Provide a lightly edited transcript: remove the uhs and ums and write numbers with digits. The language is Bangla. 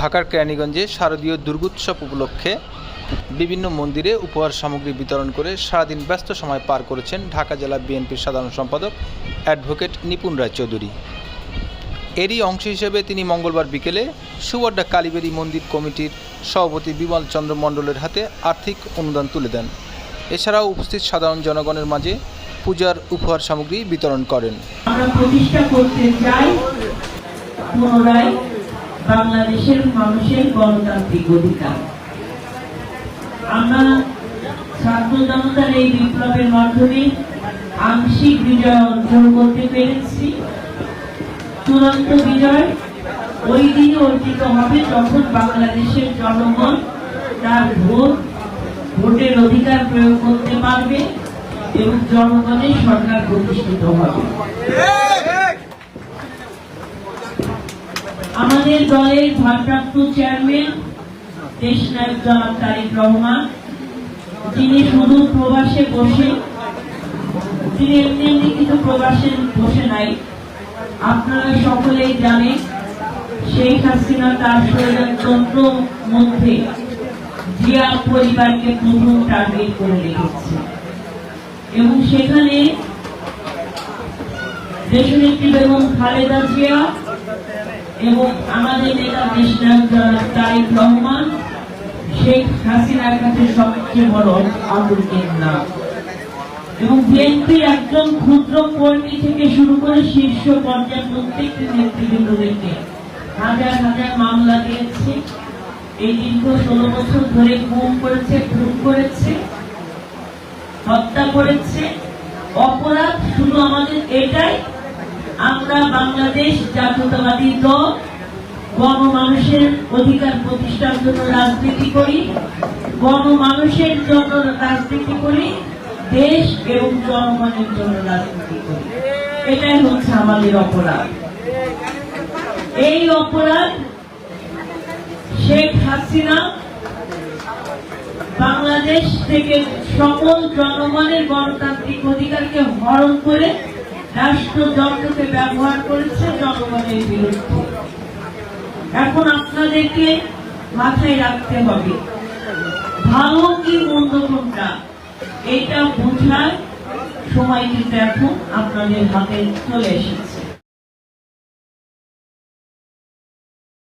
ঢাকার কেরানীগঞ্জে শারদীয় দুর্গোৎসব উপলক্ষে বিভিন্ন মন্দিরে উপহার সামগ্রী বিতরণ করে সারাদিন ব্যস্ত সময় পার করেছেন ঢাকা জেলা বিএনপির সাধারণ সম্পাদক অ্যাডভোকেট নিপুণ রায়চৌধুরী। এরই অংশ হিসেবে তিনি মঙ্গলবার বিকেলে সুবর্ডা কালীবাড়ি মন্দির কমিটির সভাপতি বিমল চন্দ্র মণ্ডলের হাতে আর্থিক অনুদান তুলে দেন। এছাড়াও উপস্থিত সাধারণ জনগণের মাঝে পূজার উপহার সামগ্রী বিতরণ করেন। আমরা প্রতিষ্ঠা করতে চাই পুনরায় বাংলাদেশের মানুষের গণতান্ত্রিক অধিকার। আমরা ছাত্র জনতার এই বিপ্লবের মাধ্যমে আংশিক বিজয় অর্জন করতে পেরেছি। চূড়ান্ত বিজয় ওই দিন অর্জিত হবে যখন বাংলাদেশের জনগণ তার ভোটের অধিকার প্রয়োগ করতে পারবে এবং জনগণের সরকার প্রতিষ্ঠিত হবে। আমাদের দলের ভারপ্রাপ্ত চেয়ারম্যান দেশনায়ক জনাব তারেক রহমান, যিনি শুধু প্রবাসে বসে, তিনি এমনি কিন্তু প্রবাসে বসে নাই। আপনারা সকলেই জানেন শেখ হাসিনা তার ষড়যন্ত্র মধ্যে জিয়া পরিবারকে প্রথম টার্গেট করে রেখেছে এবং সেখানে দেশনেত্রী বেগম খালেদা জিয়া এবং আমাদের নেতা দেশনায়ক জনাব তারেক রহমান শেখ হাসিনার কাছে সবচেয়ে বড় আতঙ্কের নাম এবং বিএনপির একজন ক্ষুদ্র কর্মী থেকে শুরু করে শীর্ষ পর্যায়ের প্রত্যেকটি নেতৃবৃন্দদেরকে হাজার হাজার মামলা দিয়েছে। এই দীর্ঘ 16 বছর ধরে খুন করেছে, হত্যা করেছে। অপরাধ শুধু আমাদের এটাই, আমরা বাংলাদেশ জাতীয়তাবাদী দল গণমানুষের অধিকার প্রতিষ্ঠার জন্য রাজনীতি করি, গণমানুষের জন্য রাজনীতি করি, দেশ এবং জনগণের জন্য রাজনীতি করি। এটাই হচ্ছে আমাদের অপরাধ। এই অপরাধ শেখ হাসিনা বাংলাদেশ থেকে সকল জনগণের গণতান্ত্রিক অধিকারকে হরণ করে রাষ্ট্রযন্ত্রকে ব্যবহার করেছে জনগণের বিরুদ্ধে। এখন আপনাদেরকে মাথায় রাখতে হবে ভালো কি মন্দ কোনটা, এটা বোঝার সময় কিন্তু এখন আপনাদের হাতে চলে এসেছে।